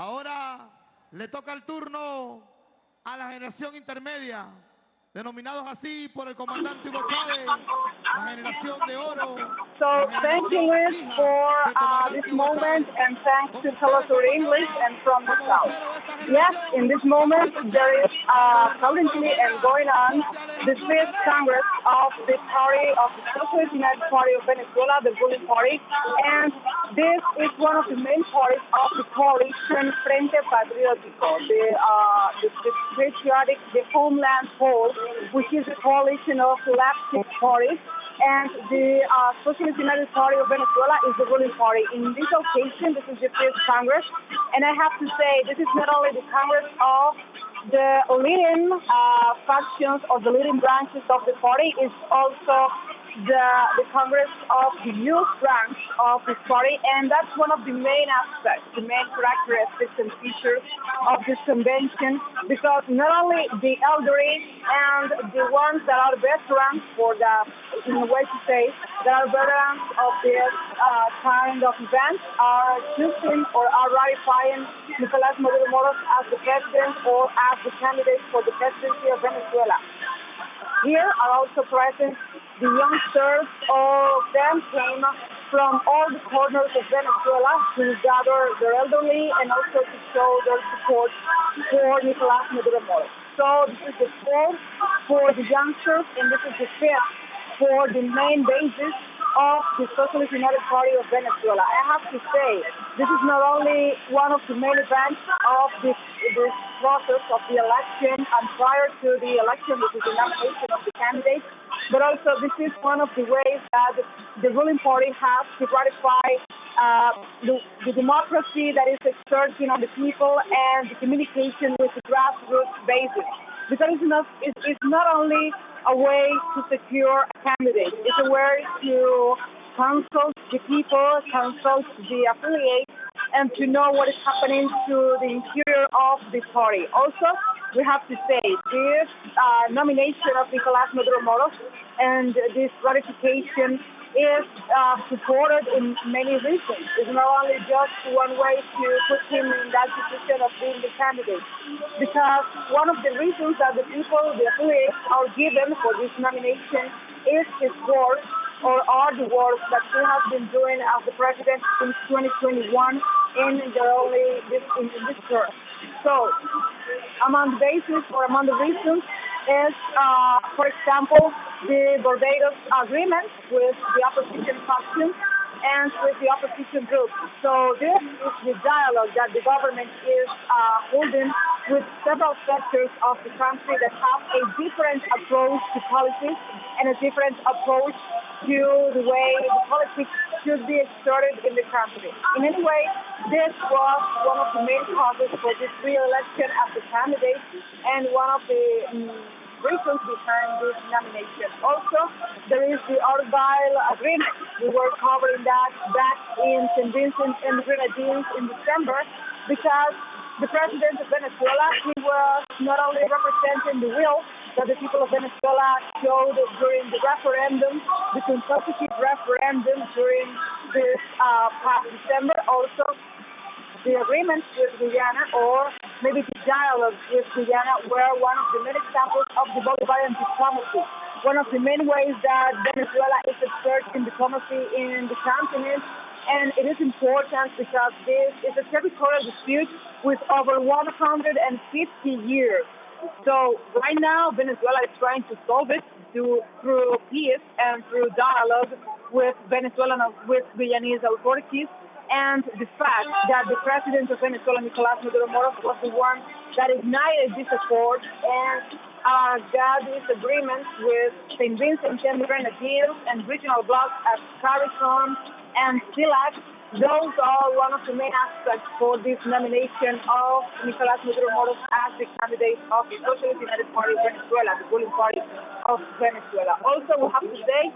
Ahora le toca el turno a la generación intermedia, denominados así por el comandante Hugo Chávez, la generación de oro. So thank you, Luis, for this moment, and thanks to teleSUR English and from the South. Yes, in this moment there is currently and going on the fifth Congress of the Party of the Socialist United Party of Venezuela, the ruling party, and this is one of the main parties of the coalition Frente Patriótico, the patriotic, the Homeland Pole, which is a coalition of leftist parties. And the Socialist United Party of Venezuela is the ruling party. In this occasion, this is the fifth Congress, and I have to say, this is not only the Congress of the leading factions or the leading branches of the party, it's also the Congress of the youth branch of this party, and that's one of the main aspects, the main characteristics and features of this convention, because not only the elderly and the ones that are veterans for the, in a way to say, that are veterans of this kind of event are choosing or are ratifying Nicolás Maduro as the president or as the candidate for the presidency of Venezuela. Here are also present the youngsters. All of them came from all the corners of Venezuela to gather their elderly and also to show their support for Nicolás Maduro. So this is the fourth for the youngsters, and this is the fifth for the main basis of the Socialist United Party of Venezuela. I have to say, this is not only one of the main events of this process of the election and prior to the election, which is the nomination of the candidates, but also this is one of the ways that the ruling party has to ratify the democracy that is exerting on the people and the communication with the grassroots basis. Because it's not only a way to secure a candidate, it's a way to consult the people, consult the affiliates, and to know what is happening to the interior of the party. Also, we have to say, this nomination of Nicolás Maduro and this ratification is supported in many reasons. It's not only just one way to put him in that position of being the candidate, because one of the reasons that the people, the affiliates, are given for this nomination is his work, or are the work that he has been doing as the president since 2021 in this term. So, among the basis or among the reasons is, for example, the Barbados agreement with the opposition factions and with the opposition groups. So this is the dialogue that the government is holding with several sectors of the country that have a different approach to politics and a different approach to the way the politics should be exerted in the country. In any way, this was one of the main causes for this re-election as a candidate and one of the reasons behind this nomination. Also, there is the Argyle Agreement. We were covering that back in St. Vincent and the Grenadines in December, because the president of Venezuela, he was not only representing the will that the people of Venezuela showed during the referendum, the consultative referendum during this past December, also the agreements with Guyana, or maybe the dialogue with Guyana, were one of the main examples of the Bolivarian diplomacy. One of the main ways that Venezuela is exerting diplomacy in the continent, and it is important because this is a territorial dispute with over 150 years. So right now, Venezuela is trying to solve it through peace and through dialogue with Venezuelan, with Guyanese authorities. And the fact that the president of Venezuela, Nicolás Maduro, was the one that ignited this accord and got this agreement with St. Vincent and the Grenadines and regional blocs as CARICOM and CILAC. Those are one of the main aspects for this nomination of Nicolás Maduro as the candidate of the Socialist United Party of Venezuela, the ruling party of Venezuela. Also, we have to say,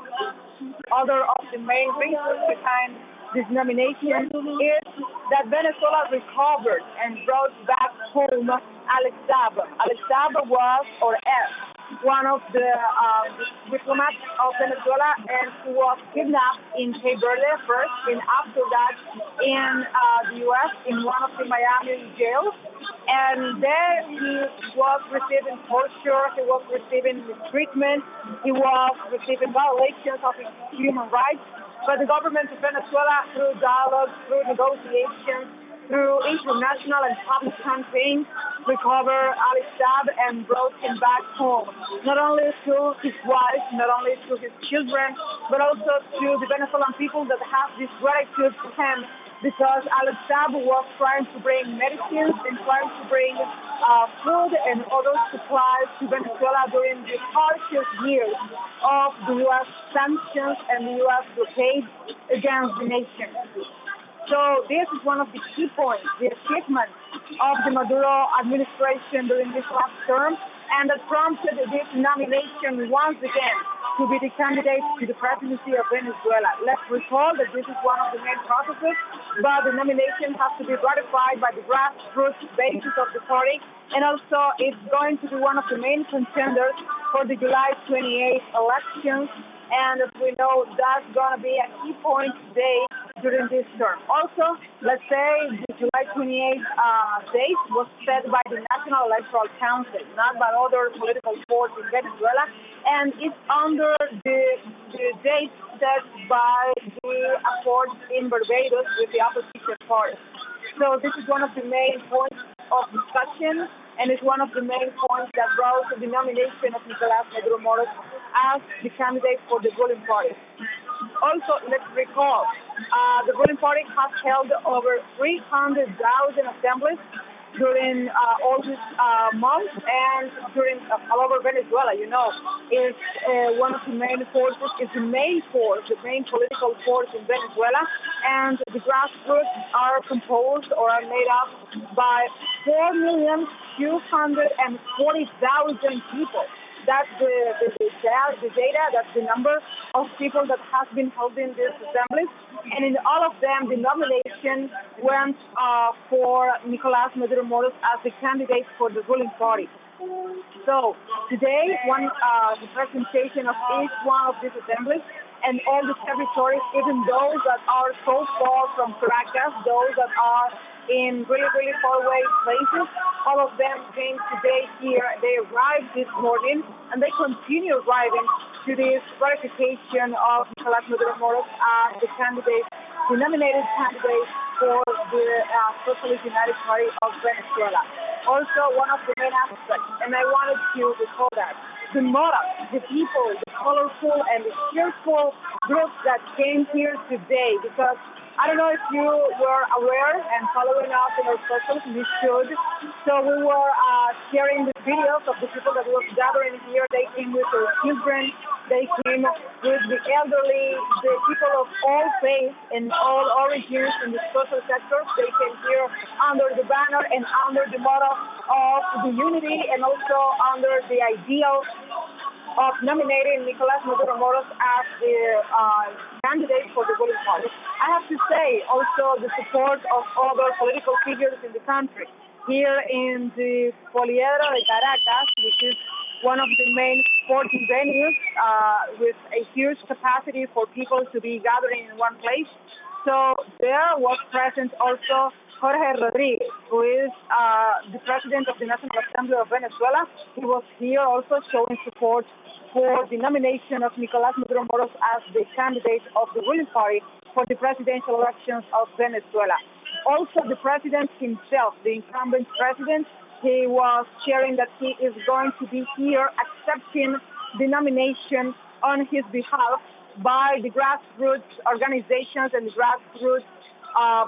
other of the main reasons behind this nomination is that Venezuela recovered and brought back home Alex Saab. Alex Saab was, or is, one of the diplomats of Venezuela, and he was kidnapped in Cape Verde first, and after that in the U.S. in one of the Miami jails. And there he was receiving torture, he was receiving mistreatment, he was receiving violations of his human rights. But the government of Venezuela, through dialogue, through negotiations, through international and public campaigns, recovered Alex Saab and brought him back home, not only to his wife, not only to his children, but also to the Venezuelan people that have this gratitude to him, because Alex Saab was trying to bring medicines and trying to bring food and other supplies to Venezuela during the harshest years of the U.S. sanctions and the U.S. blockade against the nation. So this is one of the key points, the achievement of the Maduro administration during this last term, and that prompted this nomination once again to be the candidate to the presidency of Venezuela. Let's recall that this is one of the main processes, but the nomination has to be ratified by the grassroots basis of the party, and also it's going to be one of the main contenders for the July 28th elections. And as we know, that's going to be a key point today during this term. Also, let's say the July 28th date was set by the National Electoral Council, not by other political forces in Venezuela, and it's under the date set by the accords in Barbados with the opposition party. So this is one of the main points of discussion, and it's one of the main points that brought the nomination of Nicolás Maduro as the candidate for the ruling party. Also, let's recall, the ruling party has held over 300,000 assemblies during all this month, and during all over Venezuela. You know, it's one of the main forces, it's the main force, the main political force in Venezuela, and the grassroots are composed or are made up by 4,240,000 people. That's the data, that's the number of people that has been holding these assemblies. And in all of them, the nomination went for Nicolás Maduro as the candidate for the ruling party. So today, the presentation of each one of these assemblies and all the territories, even those that are so far from Caracas, those that are in really, really far away places, all of them came today here. They arrived this morning, and they continue arriving to this ratification of Nicolás Maduro as the candidate, the nominated candidate for the Socialist United Party of Venezuela. Also, one of the main aspects, and I wanted to recall that, the moral, the people, the colorful and the cheerful groups that came here today, because I don't know if you were aware and following us in our socials, you should. So we were sharing the videos of the people that were gathering here. They came with their children, they came with the elderly, the people of all faiths and all origins in the social sector. They came here under the banner and under the motto of the unity, and also under the ideal of nominating Nicolás Maduro as the candidate for the ruling party. I have to say also the support of other political figures in the country. Here in the Poliedro de Caracas, which is one of the main sporting venues with a huge capacity for people to be gathering in one place. So there was present also Jorge Rodriguez, who is the president of the National Assembly of Venezuela. He was here also showing support for the nomination of Nicolás Maduro as the candidate of the ruling party for the presidential elections of Venezuela. Also, the president himself, the incumbent president, he was sharing that he is going to be here accepting the nomination on his behalf by the grassroots organizations and the grassroots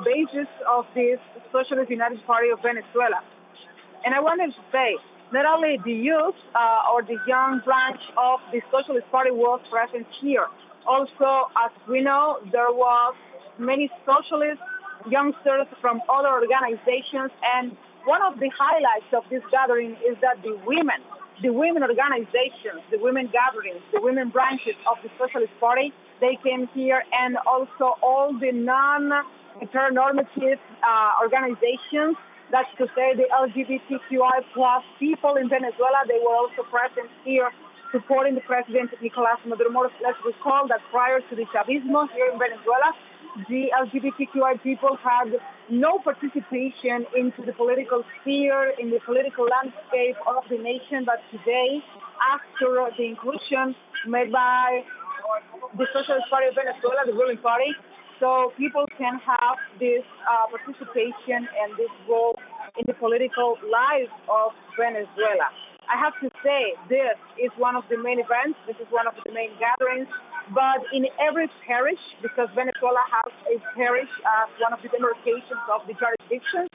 basis of this Socialist United Party of Venezuela. And I wanted to say, not only the youth or the young branch of the Socialist Party was present here. Also, as we know, there was many socialist youngsters from other organizations, and one of the highlights of this gathering is that the women organizations, the women gatherings, the women branches of the Socialist Party, they came here, and also all the non-heteronormative organizations That's to say the LGBTQI plus people in Venezuela, they were also present here supporting the president Nicolás Maduro. Let's recall that prior to the Chavismo here in Venezuela, the LGBTQI people had no participation into the political sphere, in the political landscape of the nation, but today, after the inclusion made by the Socialist Party of Venezuela, the ruling party, so people can have this participation and this role in the political life of Venezuela. I have to say, this is one of the main events, this is one of the main gatherings, but in every parish, because Venezuela has a parish as one of the demarcations of the jurisdiction,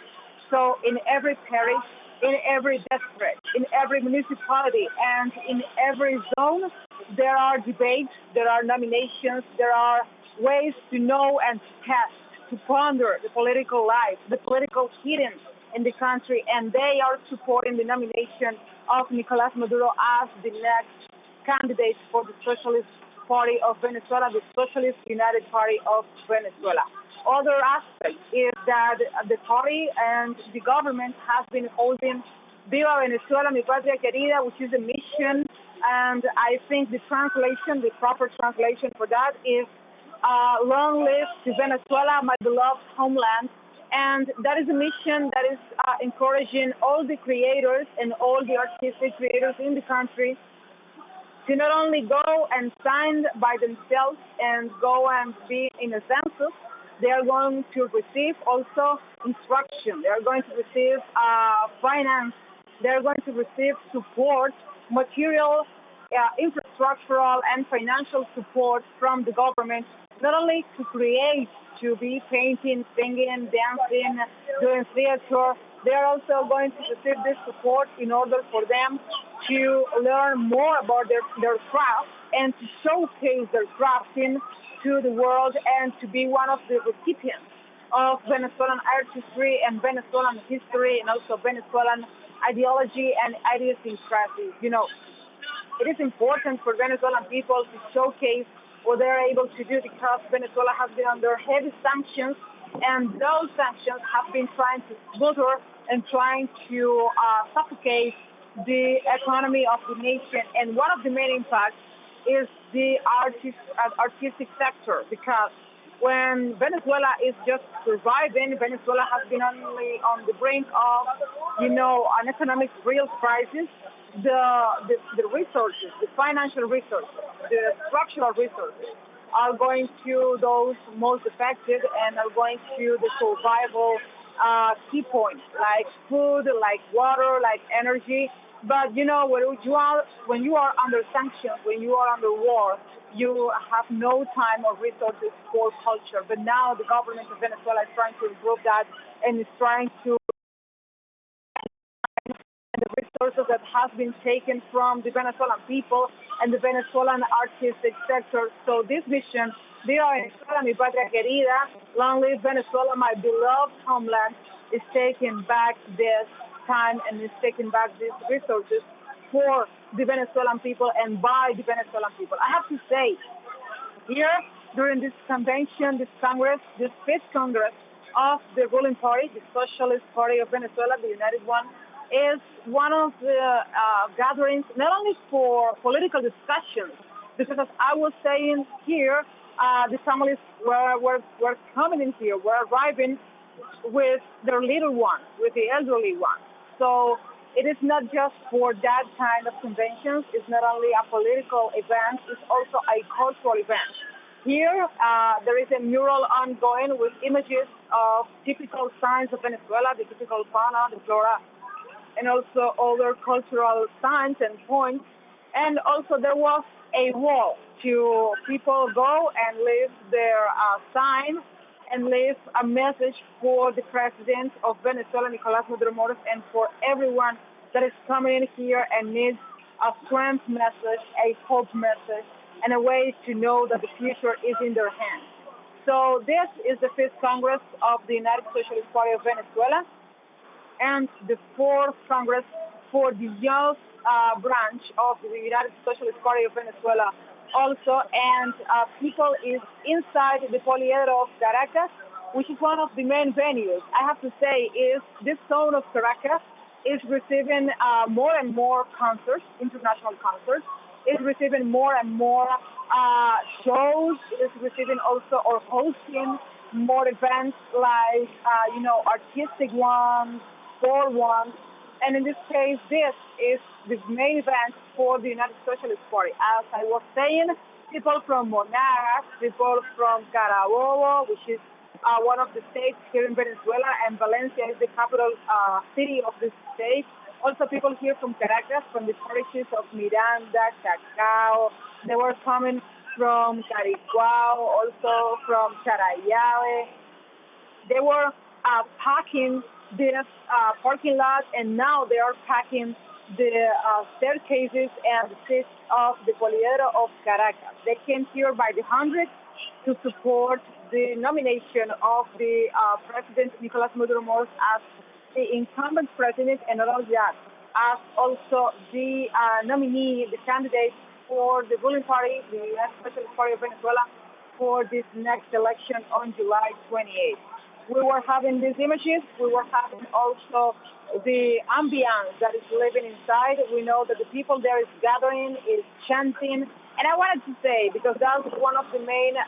so in every parish, in every district, in every municipality, and in every zone, there are debates, there are nominations, there are ways to know and to test, to ponder the political life, the political hidden in the country, and they are supporting the nomination of Nicolás Maduro as the next candidate for the Socialist Party of Venezuela, the Socialist United Party of Venezuela. Other aspect is that the party and the government has been holding Viva Venezuela, mi patria querida, which is a mission, and I think the translation, the proper translation for that is long live to Venezuela, my beloved homeland. And that is a mission that is encouraging all the creators and all the artistic creators in the country to not only go and sign by themselves and go and be in a census, they are going to receive also instruction. They are going to receive finance. They are going to receive support, material, infrastructural, and financial support from the government, not only to create, to be painting, singing, dancing, doing theater. They are also going to receive this support in order for them to learn more about their craft and to showcase their crafting to the world and to be one of the recipients of Venezuelan artistry and Venezuelan history and also Venezuelan ideology and idiosyncrasy. You know, it is important for Venezuelan people to showcase what they're able to do because Venezuela has been under heavy sanctions, and those sanctions have been trying to smother and trying to suffocate the economy of the nation. And one of the main impacts is the artistic sector, because when Venezuela is just surviving, Venezuela has been only on the brink of, an economic real crisis. The resources, the financial resources, the structural resources are going to those most affected and are going to the survival key points like food, like water, like energy. But when you are under sanctions, when you are under war, you have no time or resources for culture. But now the government of Venezuela is trying to improve that and is trying to the resources that have been taken from the Venezuelan people and the Venezuelan artistic sector. So this mission, Viva Venezuela, mi patria querida, long live Venezuela, my beloved homeland, is taking back this time and is taking back these resources for the Venezuelan people and by the Venezuelan people. I have to say, here during this convention, this Congress, this fifth Congress of the ruling party, the Socialist Party of Venezuela, the United One, is one of the gatherings not only for political discussions, because as I was saying here, the families were coming in here, were arriving with their little ones, with the elderly ones. So it is not just for that kind of conventions. It's not only a political event, it's also a cultural event. Here, there is a mural ongoing with images of typical signs of Venezuela, the typical fauna, the flora, and also other cultural signs and points. And also there was a wall to people go and leave their sign and leave a message for the president of Venezuela, Nicolás Maduro, and for everyone that is coming in here and needs a strength message, a hope message, and a way to know that the future is in their hands. So this is the fifth Congress of the United Socialist Party of Venezuela and the fourth Congress for the youth branch of the United Socialist Party of Venezuela also, and people is inside the Poliedro of Caracas which is one of the main venues, I have to say, is this zone of Caracas is receiving more and more concerts, international concerts. It's receiving more and more shows. It's receiving also or hosting more events like, artistic ones, sport ones. And in this case, this is the main event for the United Socialist Party. As I was saying, people from Monagas, people from Carabobo, which is one of the states here in Venezuela, and Valencia is the capital city of this state. Also, people here from Caracas, from the parishes of Miranda, Chacao. They were coming from Caricuao, also from Charayave. They were packing this parking lot, and now they are packing the staircases and the seats of the Poliedro of Caracas. They came here by the hundreds to support the nomination of the President Nicolás Maduro as the incumbent president, and not only that, as also the nominee, the candidate for the ruling party, the United Socialist Party of Venezuela, for this next election on July 28th. We were having these images. We were having also the ambience that is living inside. We know that the people there is gathering, is chanting. And I wanted to say, because that's one of the main,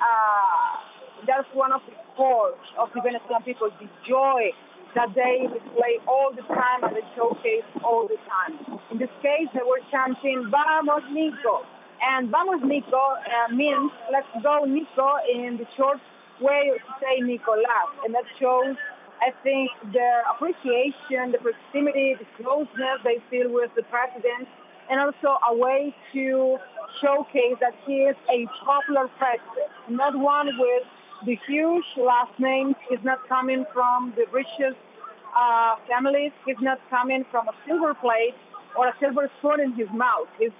that's one of the cores of the Venezuelan people, the joy that they display all the time and they showcase all the time. In this case, they were chanting, "Vamos, Nico." And "Vamos, Nico" means, let's go, Nico, in the short way to say Nicolás. And that shows, I think, their appreciation, the proximity, the closeness they feel with the president, and also a way to showcase that he is a popular president, not one with the huge last names. He's not coming from the richest families. He's not coming from a silver plate or a silver spoon in his mouth. He's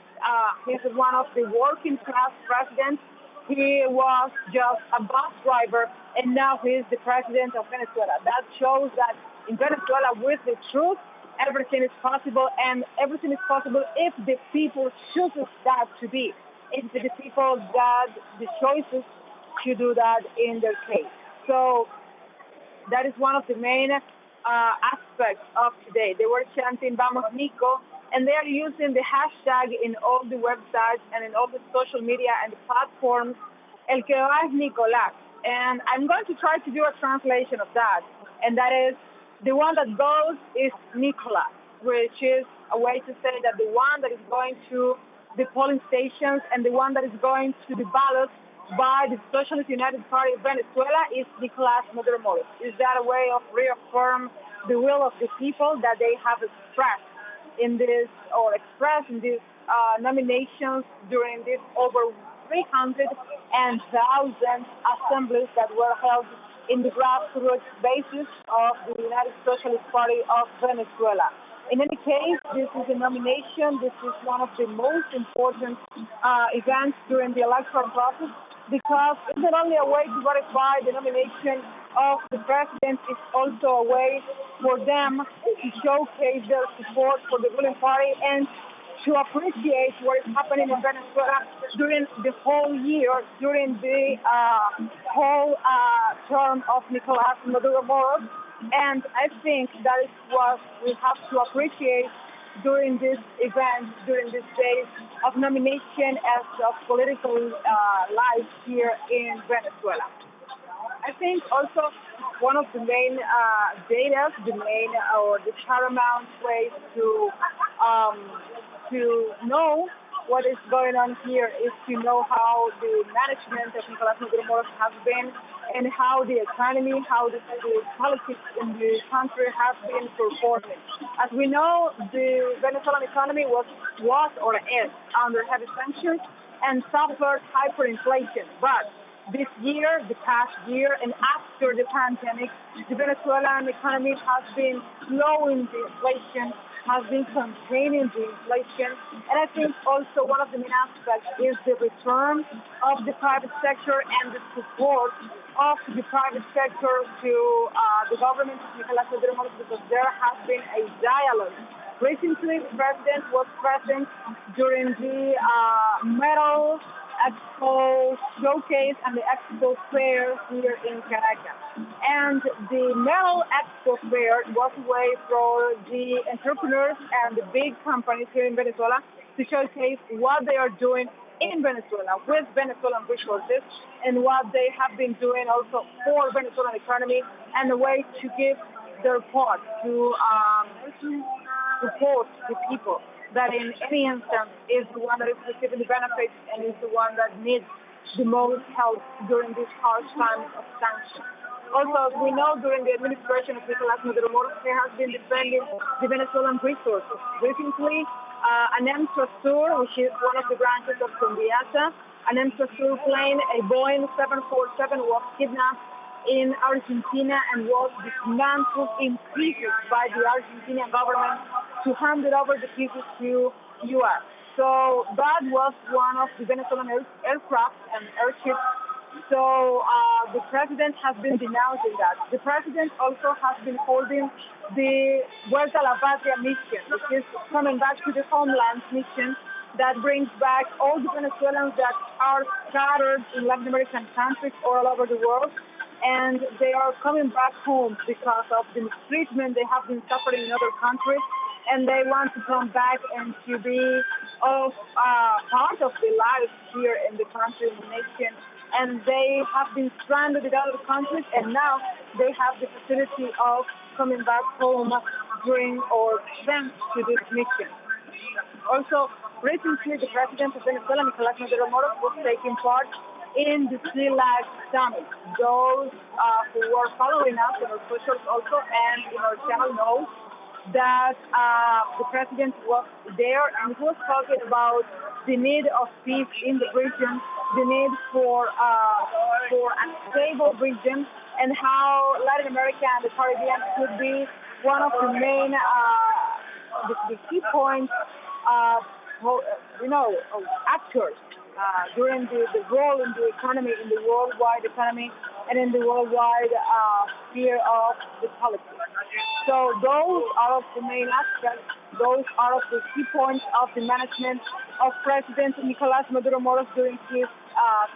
one of the working class presidents. He was just a bus driver, and now he is the president of Venezuela. That shows that in Venezuela, with the truth, everything is possible, and everything is possible if the people choose that to be. It's the people that the choices to do that in their case. So that is one of the main aspects of today. They were chanting "Vamos, Nico," and they are using the hashtag in all the websites and in all the social media and the platforms, "El que va es Nicolás." And I'm going to try to do a translation of that, and that is, the one that goes is Nicolás, which is a way to say that the one that is going to the polling stations and the one that is going to the ballot by the Socialist United Party of Venezuela is Nicolás Maduro. Is that a way of reaffirm the will of the people that they have expressed in this, or expressed in these nominations during this over 300 and thousand assemblies that were held in the grassroots basis of the United Socialist Party of Venezuela. In any case, this is a nomination. This is one of the most important events during the electoral process, because it's not only a way to ratify the nomination of the president, it's also a way for them to showcase their support for the ruling party and to appreciate what is happening in Venezuela during the whole year, during the whole term of Nicolás Maduro. And I think that is what we have to appreciate during this event, during these days of nomination as of political life here in Venezuela. I think also one of the main data, the main or the paramount ways to know what is going on here is to know how the management of Nicolás Maduro has been, and how the economy, how the politics in the country has been performing. As we know, the Venezuelan economy was or is under heavy sanctions and suffered hyperinflation. But this year, the past year, and after the pandemic, the Venezuelan economy has been slowing the inflation, has been containing the inflation. And I think also one of the main aspects is the return of the private sector and the support of the private sector to the government of Nicolás Maduro, because there has been a dialogue. Recently, the president was present during the metal Expo showcase and the Expo fair here in Caracas. And the Metal Expo fair was a way for the entrepreneurs and the big companies here in Venezuela to showcase what they are doing in Venezuela with Venezuelan resources and what they have been doing also for Venezuelan economy and a way to give their part to support the people that in any instance is the one that is receiving the benefits and is the one that needs the most help during these harsh times of sanctions. Also, as we know, during the administration of Nicolás Maduro, he has been defending the Venezuelan resources. Recently, an teleSUR, which is one of the branches of Conviasa, an teleSUR plane, a Boeing 747, was kidnapped in Argentina and was dismantled in pieces by the Argentinian government to hand it over the pieces to U.S. So that was one of the Venezuelan aircraft and airships. So the president has been denouncing that. The president also has been holding the Vuelta a la Patria mission, which is coming back to the homeland mission that brings back all the Venezuelans that are scattered in Latin American countries or all over the world. And they are coming back home because of the mistreatment they have been suffering in other countries, and they want to come back and to be part of their lives here in the country, in the nation. And they have been stranded in other countries, and now they have the facility of coming back home during or thanks to this mission. Also, recently the president of Venezuela, Nicolás Maduro, was taking part in the CELAC summit. Those who were following us in our socials also and in our channel know that the president was there and he was talking about the need of peace in the region, the need for a stable region, and how Latin America and the Caribbean could be one of the main the key points actors during the role in the economy, in the worldwide economy, and in the worldwide sphere of the politics. So those are of the main aspects, those are of the key points of the management of President Nicolás Maduro during his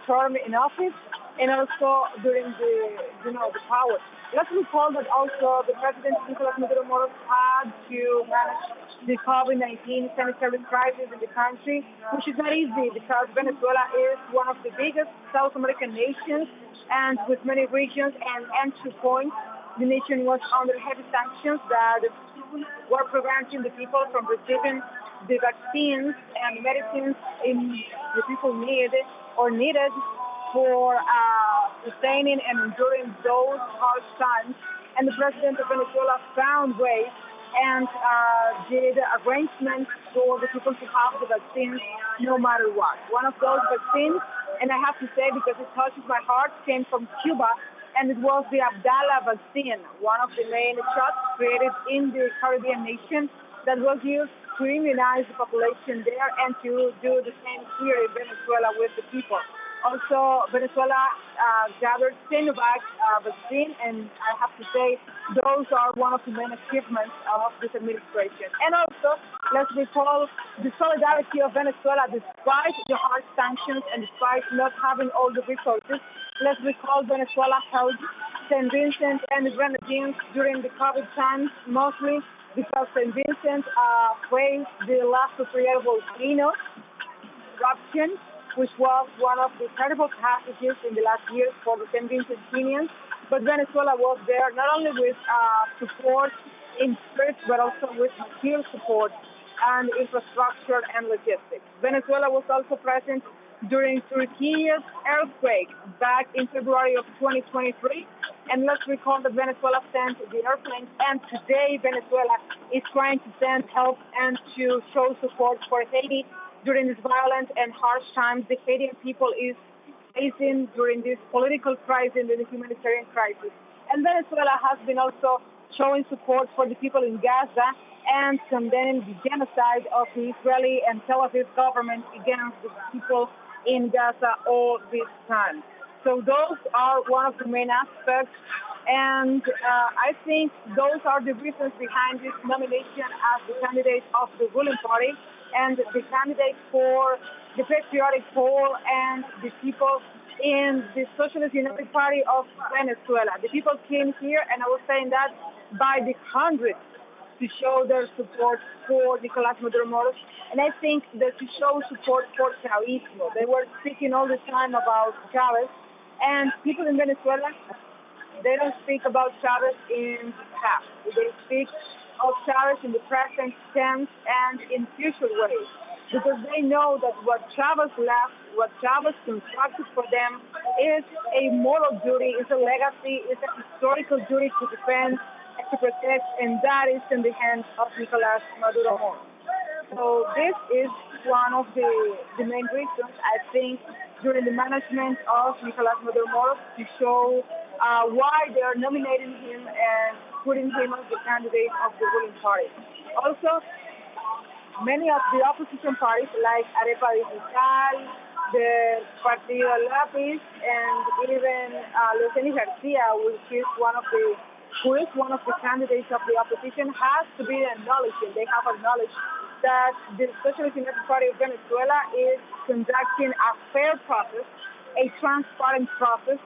term in office, and also during the power. Let's recall that also the President Nicolás Maduro had to manage the COVID-19 sanitary crisis in the country, which is not easy because Venezuela is one of the biggest South American nations and with many regions and entry points. The nation was under heavy sanctions that were preventing the people from receiving the vaccines and medicines the people needed for sustaining and enduring those harsh times. And the president of Venezuela found ways and did arrangements for the people to have the vaccines no matter what. One of those vaccines, and I have to say because it touches my heart, came from Cuba, and it was the Abdala vaccine, one of the main shots created in the Caribbean nation that was used to immunize the population there and to do the same here in Venezuela with the people. Also, Venezuela gathered Sinovac vaccine, and I have to say those are one of the main achievements of this administration. And also, let's recall the solidarity of Venezuela despite the hard sanctions and despite not having all the resources. Let's recall Venezuela helped St. Vincent and the Grenadines during the COVID times, mostly because St. Vincent faced the last Superior volcano eruption, which was one of the terrible passages in the last years for the St. Vincentinians. But Venezuela was there not only with support in spirit, but also with material support and infrastructure and logistics. Venezuela was also present during Turkey's earthquake back in February of 2023. And let's recall that Venezuela sent the airplanes, and today Venezuela is trying to send help and to show support for Haiti during this violent and harsh times the Haitian people is facing during this political crisis and the humanitarian crisis. And Venezuela has been also showing support for the people in Gaza and condemning the genocide of the Israeli and Tel Aviv government against the people in Gaza all this time. So those are one of the main aspects. And I think those are the reasons behind this nomination as the candidate of the ruling party and the candidate for the patriotic pole and the people in the Socialist United Party of Venezuela. The people came here, and I was saying that by the hundreds, to show their support for Nicolás Maduro Moros, and I think that to show support for Chavismo. They were speaking all the time about Chavez, and people in Venezuela, they don't speak about Chavez in the past. They speak of Chavez in the present tense and in future ways, because they know that what Chavez left, what Chavez constructed for them, is a moral duty, is a legacy, is a historical duty to defend and to protect, and that is in the hands of Nicolás Maduro Moros. So this is one of the main reasons, I think, during the management of Nicolás Maduro Moros to show why they are nominating him and putting him as the candidate of the ruling party. Also, many of the opposition parties like Arepa Digital, the Partido Lápiz, and even Leuceni Garcia, who is one of the candidates of the opposition, has to be acknowledged. They have acknowledged that the Socialist United Party of Venezuela is conducting a fair process, a transparent process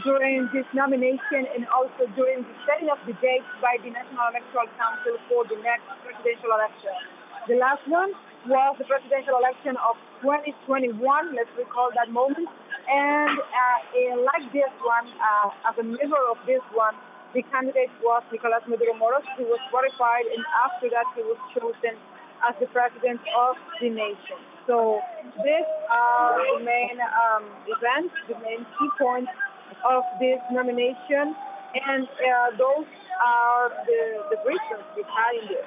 during this nomination and also during the setting of the dates by the National Electoral Council for the next presidential election. The last one was the presidential election of 2021, let's recall that moment. And like this one, as a member of this one, the candidate was Nicolás Maduro Moros, who was ratified, and after that he was chosen as the president of the nation. So these are the main events, the main key points of this nomination, and those are the reasons behind it.